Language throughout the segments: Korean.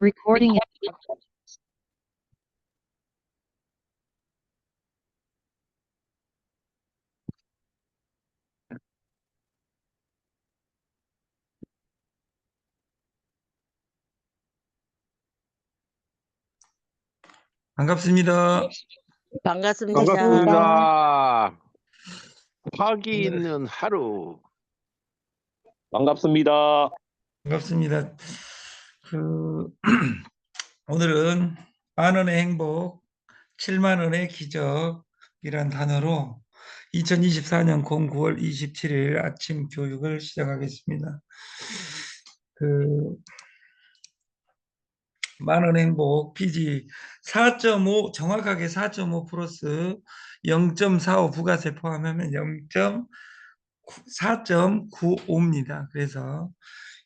Recording. 반갑습니다. 반갑습니다. 반갑습니다. 화기 오늘 있는 하루. 반갑습니다. 반갑습니다. 오늘은 만 원의 행복, 7만 원의 기적이란 단어로 2024년 09월 27일 아침 교육을 시작하겠습니다. 만 원의 행복 PG 4.5 정확하게 4.5 플러스 0.45 부가세 포함하면 4.95입니다. 그래서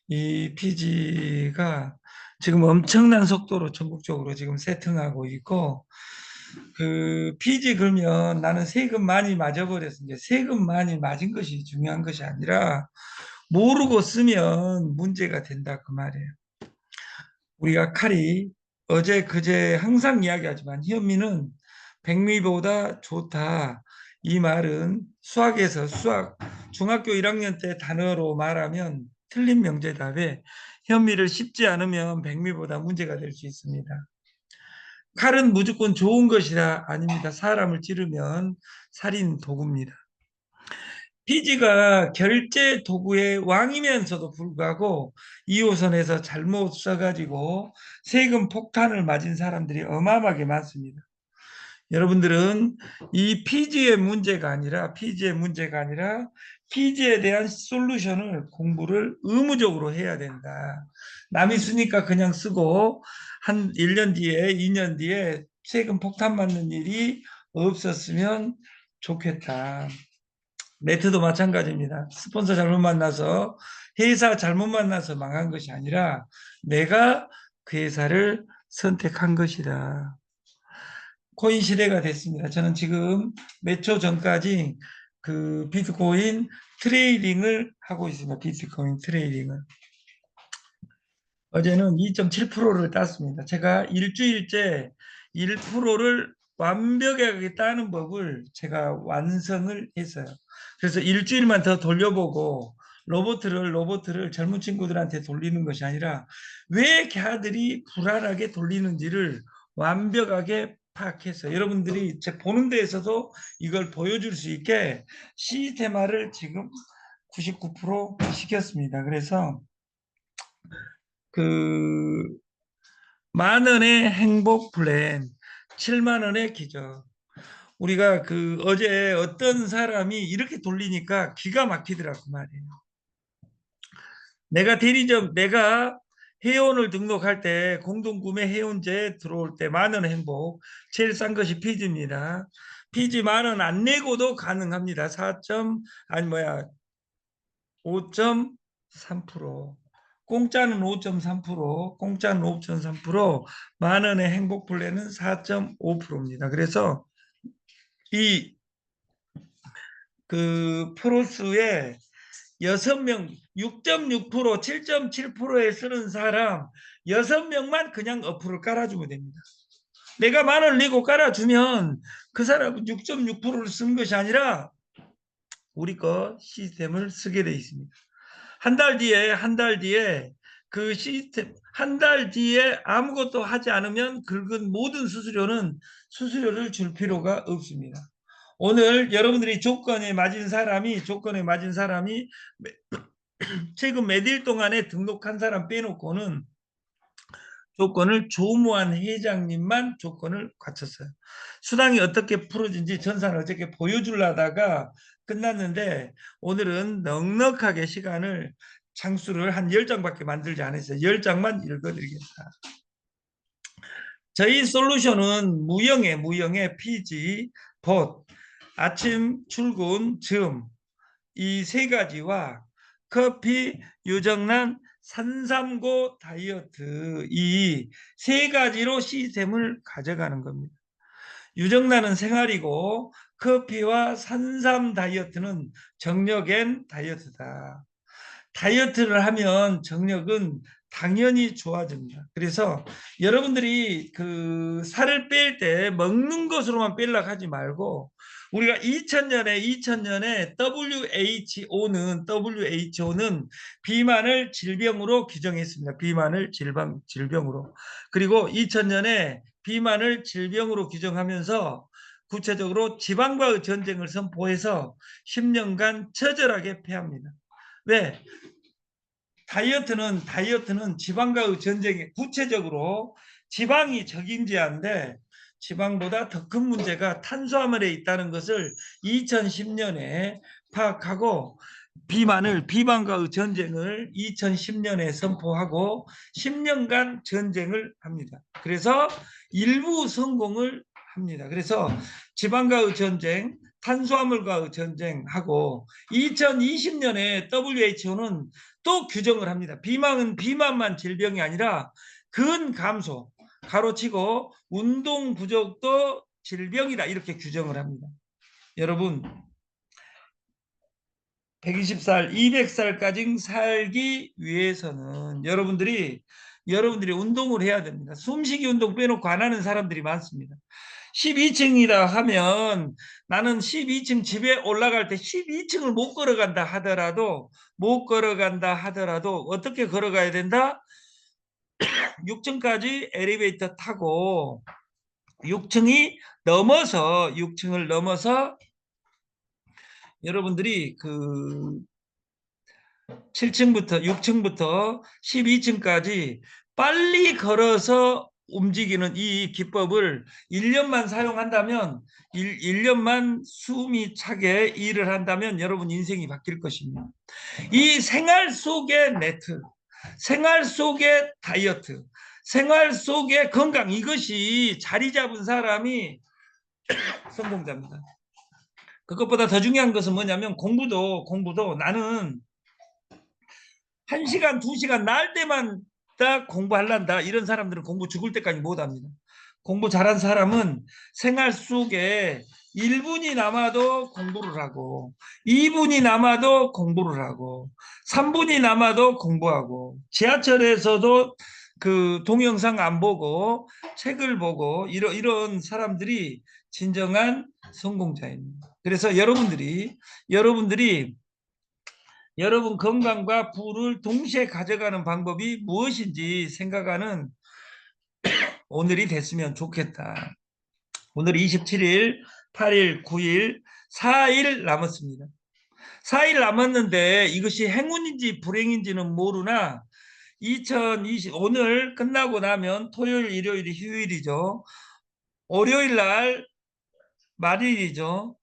이 PG가 지금 엄청난 속도로 전국적으로 지금 세팅하고 있고, 그 PG 걸면 나는 세금 많이 맞아버렸습니다. 세금 많이 맞은 것이 중요한 것이 아니라 모르고 쓰면 문제가 된다 그 말이에요. 우리가 칼이 어제 그제 항상 이야기하지만 현미는 백미보다 좋다. 이 말은 수학에서 중학교 1학년 때 단어로 말하면 틀린 명제답에 현미를 씹지 않으면 백미보다 문제가 될 수 있습니다. 칼은 무조건 좋은 것이라 아닙니다. 사람을 찌르면 살인 도구입니다. 피지가 결제 도구의 왕이면서도 불구하고 2호선에서 잘못 써가지고 세금 폭탄을 맞은 사람들이 어마어마하게 많습니다. 여러분들은 이 피지의 문제가 아니라 피지에 대한 솔루션을 공부를 의무적으로 해야 된다. 남이 쓰니까 그냥 쓰고 한 1년 뒤에 2년 뒤에 세금 폭탄 맞는 일이 없었으면 좋겠다. 네트도 마찬가지입니다. 스폰서 잘못 만나서 회사 잘못 만나서 망한 것이 아니라 내가 그 회사를 선택한 것이다. 코인 시대가 됐습니다. 저는 지금 몇 초 전까지 그 비트코인 트레이딩을 하고 있습니다. 비트코인 트레이딩을. 어제는 2.7%를 땄습니다. 제가 일주일째 1%를 완벽하게 따는 법을 제가 완성을 했어요. 그래서 일주일만 더 돌려보고 로봇을 젊은 친구들한테 돌리는 것이 아니라 왜 걔들이 불안하게 돌리는지를 완벽하게 파악했어요. 여러분들이 제 보는 데에서도 이걸 보여줄 수 있게 시스템화를 지금 99% 시켰습니다. 그래서 만 원의 행복 플랜, 7만 원의 기적. 우리가 어제 어떤 사람이 이렇게 돌리니까 기가 막히더라고 말이에요. 내가 회원을 등록할 때 공동구매 회원제 들어올 때 만 원 행복, 제일 싼 것이 피지입니다. 피지 만 원 안 내고도 가능합니다. 5.3%. 공짜는 5.3%, 만 원의 행복 플랜은 4.5%입니다. 그래서 이 프로스에 6명, 6.6%, 7.7%에 쓰는 사람 6명만 그냥 어플을 깔아주면 됩니다. 내가 만 원 내고 깔아주면 그 사람은 6.6%를 쓰는 것이 아니라 우리 거 시스템을 쓰게 돼 있습니다. 한 달 뒤에 그 시스템, 한 달 뒤에 아무것도 하지 않으면 긁은 모든 수수료를 줄 필요가 없습니다. 오늘 여러분들이 조건에 맞은 사람이 최근 몇 일 동안에 등록한 사람 빼놓고는 조건을 조무한 회장님만 조건을 갖췄어요. 수당이 어떻게 풀어진지 전산을 어떻게 보여주려다가 끝났는데 오늘은 넉넉하게 시간을 장수를 한 10장밖에 만들지 않았어요. 10장만 읽어드리겠다. 저희 솔루션은 무형의 PG, 봇, 아침 출근, 이 세 가지와 커피, 유정란, 산삼고 다이어트 이 세 가지로 시스템을 가져가는 겁니다. 유정란은 생활이고 커피와 산삼 다이어트는 정력 앤 다이어트다. 다이어트를 하면 정력은 당연히 좋아집니다. 그래서 여러분들이 그 살을 뺄 때 먹는 것으로만 빼려고 하지 말고 우리가 2000년에 WHO는 비만을 질병으로 규정했습니다. 비만을 질병으로. 그리고 2000년에 비만을 질병으로 규정하면서 구체적으로 지방과의 전쟁을 선포해서 10년간 처절하게 패합니다. 왜? 다이어트는 지방과의 전쟁에 구체적으로 지방이 적임제한데 지방보다 더 큰 문제가 탄수화물에 있다는 것을 2010년에 파악하고 비만과의 전쟁을 2010년에 선포하고 10년간 전쟁을 합니다. 그래서 일부 성공을 합니다. 그래서 지방과의 전쟁, 탄수화물과의 전쟁하고 2020년에 WHO는 또 규정을 합니다. 비만은 비만만 질병이 아니라 근감소, 가로치고 운동 부족도 질병이다 이렇게 규정을 합니다. 여러분 120살, 200살까지 살기 위해서는 여러분들이 운동을 해야 됩니다. 숨쉬기 운동 빼놓고 안 하는 사람들이 많습니다. 12층이다 하면 나는 12층 집에 올라갈 때 12층을 못 걸어간다 하더라도 어떻게 걸어가야 된다? 6층까지 엘리베이터 타고 6층을 넘어서 여러분들이 그 7층부터 6층부터 12층까지 빨리 걸어서 움직이는 이 기법을 1년만 사용한다면 1년만 숨이 차게 일을 한다면 여러분 인생이 바뀔 것입니다. 이 생활 속의 네트, 생활 속의 다이어트, 생활 속의 건강 이것이 자리 잡은 사람이 성공자입니다. 그것보다 더 중요한 것은 뭐냐면 공부도 나는 1시간, 2시간 날 때만 딱 공부하란다. 이런 사람들은 공부 죽을 때까지 못합니다. 공부 잘한 사람은 생활 속에 1분이 남아도 공부를 하고 2분이 남아도 공부를 하고 3분이 남아도 공부하고 지하철에서도 그 동영상 안 보고 책을 보고 이런 사람들이 진정한 성공자입니다. 그래서 여러분들이 여러분 건강과 부를 동시에 가져가는 방법이 무엇인지 생각하는 오늘이 됐으면 좋겠다. 오늘 27일, 8일, 9일, 4일 남았습니다. 4일 남았는데 이것이 행운인지 불행인지는 모르나 2020 오늘 끝나고 나면 토요일, 일요일이 휴일이죠. 월요일 날 말일이죠.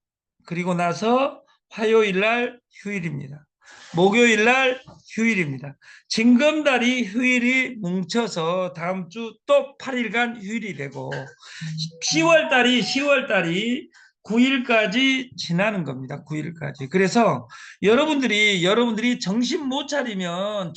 그리고 나서 화요일 날 휴일입니다. 목요일 날 휴일입니다. 징검다리 휴일이 뭉쳐서 다음 주 또 8일간 휴일이 되고 10월 달이 9일까지 지나는 겁니다. 9일까지. 그래서 여러분들이 정신 못 차리면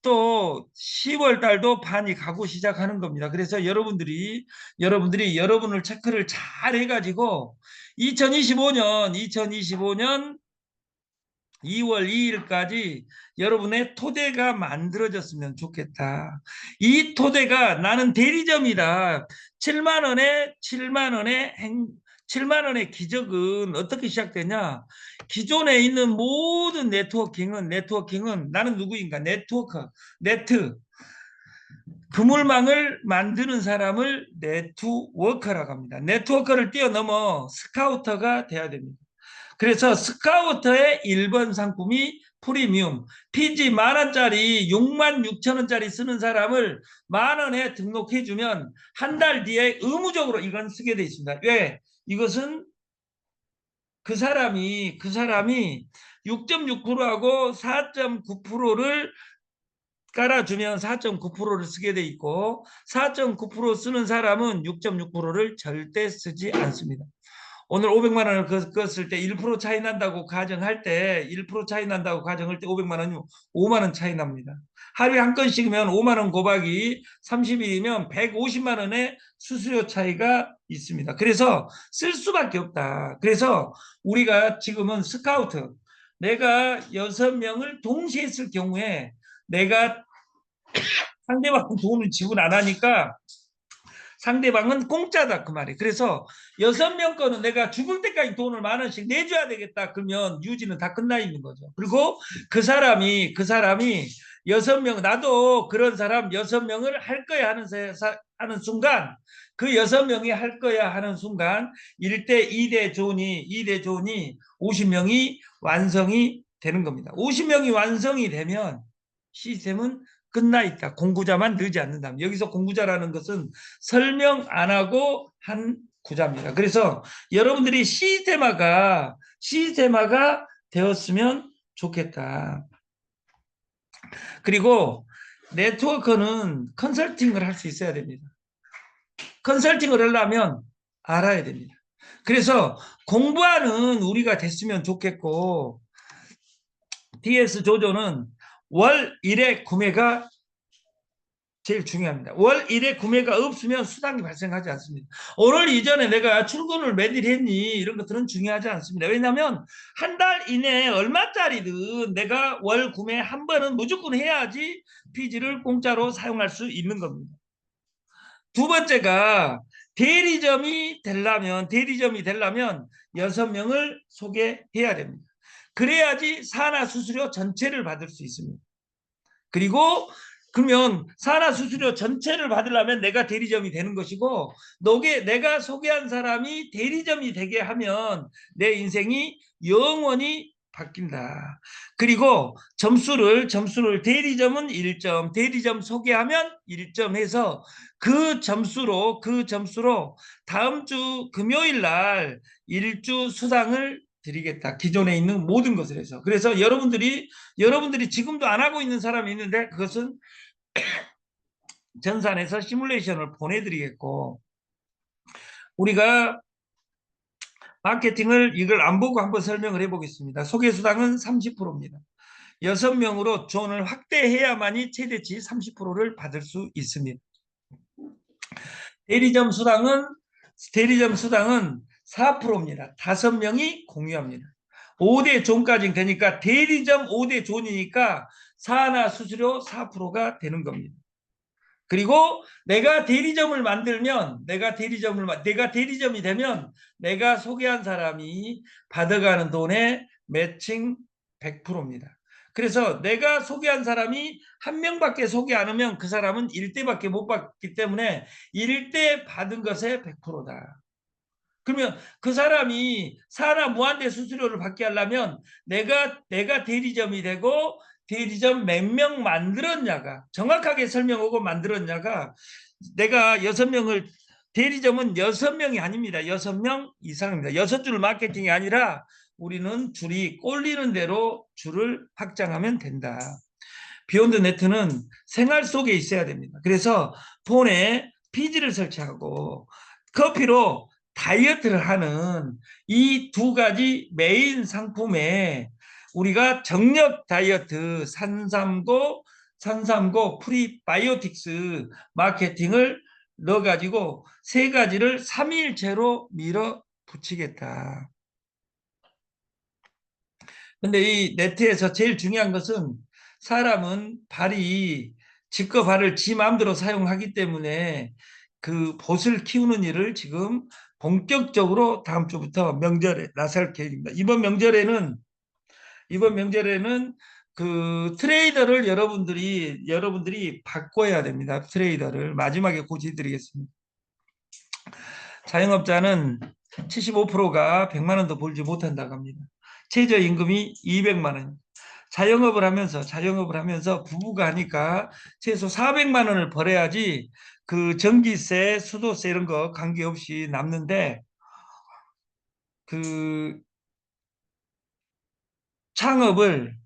또 10월 달도 반이 가고 시작하는 겁니다. 그래서 여러분들이 여러분을 체크를 잘 해가지고 2025년 2월 2일까지 여러분의 토대가 만들어졌으면 좋겠다. 이 토대가 나는 대리점이다. 7만 원의 기적은 어떻게 시작되냐? 기존에 있는 모든 네트워킹은 나는 누구인가? 네트. 그물망을 만드는 사람을 네트워커라고 합니다. 네트워커를 뛰어넘어 스카우터가 돼야 됩니다. 그래서 스카우터의 1번 상품이 프리미엄, PG 10,000원짜리 66,000원짜리 쓰는 사람을 10,000원에 등록해주면 한 달 뒤에 의무적으로 이건 쓰게 돼 있습니다. 왜? 이것은 그 사람이 6.6%하고 4.9%를 깔아주면 4.9%를 쓰게 돼 있고 4.9% 쓰는 사람은 6.6%를 절대 쓰지 않습니다. 오늘 500만 원을 껐을 때 1% 차이 난다고 가정할 때 500만 원이 5만 원 차이 납니다. 하루에 한 건씩이면 5만 원 곱하기 30일이면 150만 원의 수수료 차이가 있습니다. 그래서 쓸 수밖에 없다. 그래서 우리가 지금은 스카우트 내가 6명을 동시에 쓸 경우에 내가 상대방 돈을 지불 안 하니까 상대방은 공짜다 그 말이에요. 그래서 6명 거는 내가 죽을 때까지 돈을 10,000원씩 내줘야 되겠다. 그러면 유지는 다 끝나 있는 거죠. 그리고 그 사람이 6명, 나도 그런 사람 6명을 할 거야 하는 순간, 그 6명이 할 거야 하는 순간 1대 2대 존이 50명이 완성이 되는 겁니다. 50명이 완성이 되면 시스템은 끝나 있다. 공구자만 늘지 않는다. 여기서 공구자라는 것은 설명 안 하고 한 구자입니다. 그래서 여러분들이 시스템화가 되었으면 좋겠다. 그리고 네트워크는 컨설팅을 할 수 있어야 됩니다. 컨설팅을 하려면 알아야 됩니다. 그래서 공부하는 우리가 됐으면 좋겠고, DS 조조는 월 1회 구매가 제일 중요합니다. 월 1회 구매가 없으면 수당이 발생하지 않습니다. 오늘 이전에 내가 출근을 몇일 했니? 이런 것들은 중요하지 않습니다. 왜냐하면 한 달 이내에 얼마짜리든 내가 월 구매 한 번은 무조건 해야지 피지를 공짜로 사용할 수 있는 겁니다. 두 번째가 대리점이 되려면 6명을 소개해야 됩니다. 그래야지 산하 수수료 전체를 받을 수 있습니다. 그리고 그러면 산하 수수료 전체를 받으려면 내가 대리점이 되는 것이고, 내가 소개한 사람이 대리점이 되게 하면 내 인생이 영원히 바뀐다. 그리고 점수를 대리점은 1점, 대리점 소개하면 1점 해서 그 점수로 다음 주 금요일 날 1주 수당을 드리겠다. 기존에 있는 모든 것을 해서. 그래서 여러분들이 지금도 안 하고 있는 사람이 있는데, 그것은 전산에서 시뮬레이션을 보내드리겠고, 우리가 마케팅을 이걸 안 보고 한번 설명을 해보겠습니다. 소개수당은 30%입니다. 6명으로 존을 확대해야만이 최대치 30%를 받을 수 있습니다. 대리점 수당은 4%입니다. 5명이 공유합니다. 5대 존까지 되니까 대리점 5대 존이니까 산하 수수료 4%가 되는 겁니다. 그리고 내가 대리점이 되면 내가 소개한 사람이 받아가는 돈의 매칭 100%입니다. 그래서 내가 소개한 사람이 한 명밖에 소개 안 하면 그 사람은 1대밖에 못 받기 때문에 1대 받은 것의 100%다. 그러면 그 사람이 산하 무한대 수수료를 받게 하려면 내가 대리점이 되고 대리점 몇 명 만들었냐가 정확하게 설명하고 만들었냐가, 내가 6명을 대리점은 6명이 아닙니다. 6명 이상입니다. 6줄 마케팅이 아니라 우리는 줄이 꼴리는 대로 줄을 확장하면 된다. 비욘드 네트는 생활 속에 있어야 됩니다. 그래서 폰에 피지를 설치하고 커피로 다이어트를 하는 이 두 가지 메인 상품에 우리가 정력 다이어트 산삼고 프리바이오틱스 마케팅을 넣어가지고 3가지를 3일째로 밀어붙이겠다. 근데 이 네트에서 제일 중요한 것은 사람은 지껏 발을 지 마음대로 사용하기 때문에 그 봇을 키우는 일을 지금 본격적으로 다음 주부터 명절에 나설 계획입니다. 이번 명절에는 그 트레이더를 여러분들이 바꿔야 됩니다. 트레이더를 마지막에 고치드리겠습니다. 자영업자는 75%가 100만 원도 벌지 못한다고 합니다. 최저임금이 200만 원. 자영업을 하면서 부부가 하니까 최소 400만 원을 벌어야지 그 전기세, 수도세 이런 거 관계없이 남는데, 그 창업을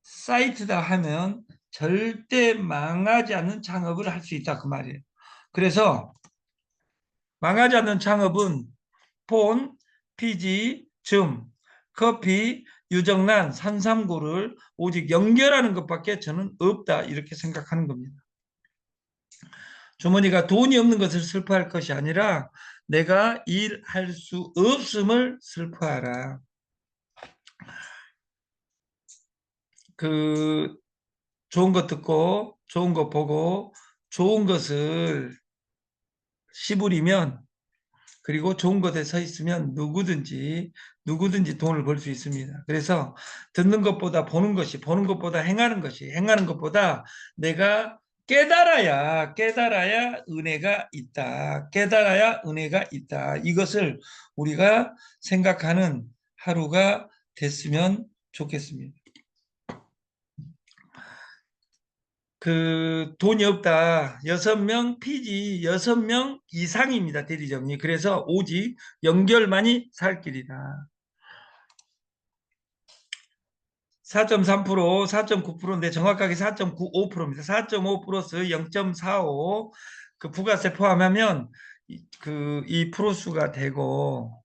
사이트다 하면 절대 망하지 않는 창업을 할 수 있다 그 말이에요. 그래서 망하지 않는 창업은 폰, 피지, 줌, 커피, 유정란, 산삼고를 오직 연결하는 것밖에 저는 없다 이렇게 생각하는 겁니다. 주머니가 돈이 없는 것을 슬퍼할 것이 아니라 내가 일할 수 없음을 슬퍼하라. 그 좋은 것 듣고 좋은 것 보고 좋은 것을 씨부리면 그리고 좋은 것에 서 있으면 누구든지 돈을 벌 수 있습니다. 그래서 듣는 것보다 보는 것이, 보는 것보다 행하는 것이, 행하는 것보다 내가 깨달아야 은혜가 있다. 깨달아야 은혜가 있다. 이것을 우리가 생각하는 하루가 됐으면 좋겠습니다. 그 돈이 없다. 6명 피지 6명 이상입니다. 대리점이. 그래서 오직 연결만이 살 길이다. 4.3%, 4.9%인데 정확하게 4.95%입니다. 4.5 플러스 0.45 그 부가세 포함하면 이 프로수가 되고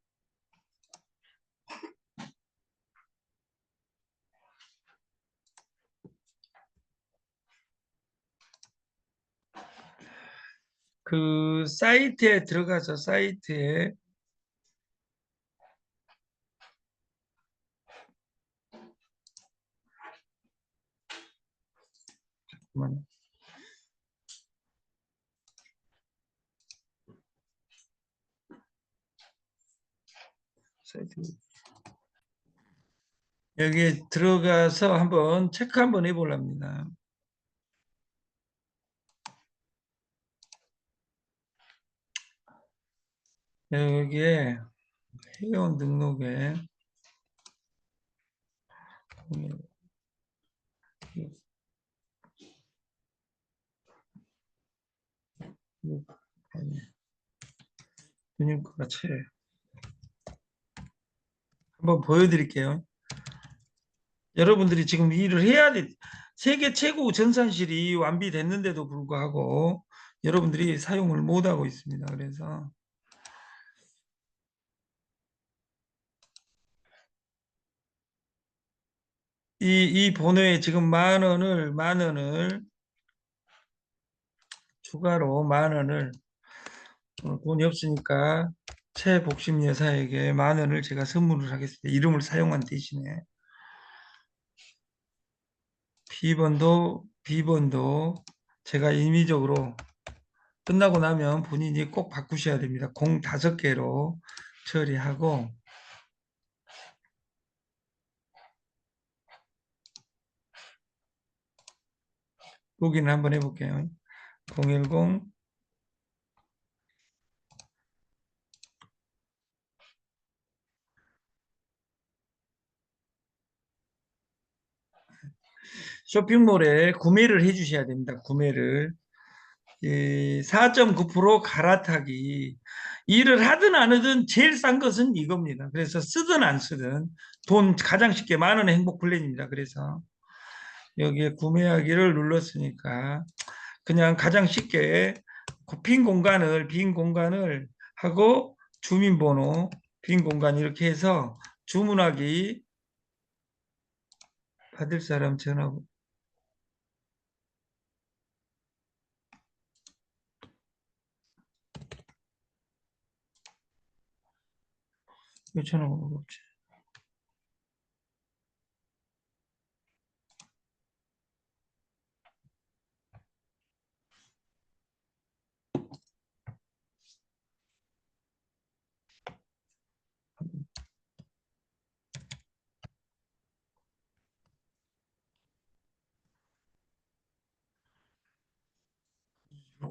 그 사이트에 들어가서 사이트에 잠깐만요. 사이트 여기에 들어가서 한번 체크 한번 해보랍니다. 여기에 회원 등록에 근육과 체력 한번 보여드릴게요. 여러분들이 지금 일을 해야 돼. 세계 최고 전산실이 완비됐는데도 불구하고 여러분들이 사용을 못하고 있습니다. 그래서 이 번호에 지금 만 원을 추가로 만 원을 돈이 없으니까 최복심 여사에게 만 원을 제가 선물을 하겠습니다. 이름을 사용한 대신에 B번도 제가 임의적으로 끝나고 나면 본인이 꼭 바꾸셔야 됩니다. 05개로 처리하고 로그인 한번 해볼게요. 010 쇼핑몰에 구매를 해주셔야 됩니다. 구매를 4.9% 갈아타기 일을 하든 안 하든 제일 싼 것은 이겁니다. 그래서 쓰든 안 쓰든 돈 가장 쉽게 만 원의 행복 플랜입니다. 그래서 여기에 구매하기를 눌렀으니까 그냥 가장 쉽게 빈 공간을 하고 주민번호 빈 공간 이렇게 해서 주문하기 받을 사람 전화 왜 전화가 없지?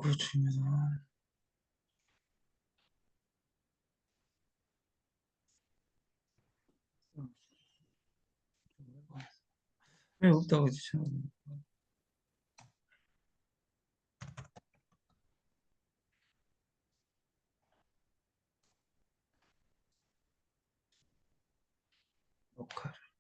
이거 주면 왜 없다고 했지? 녹화를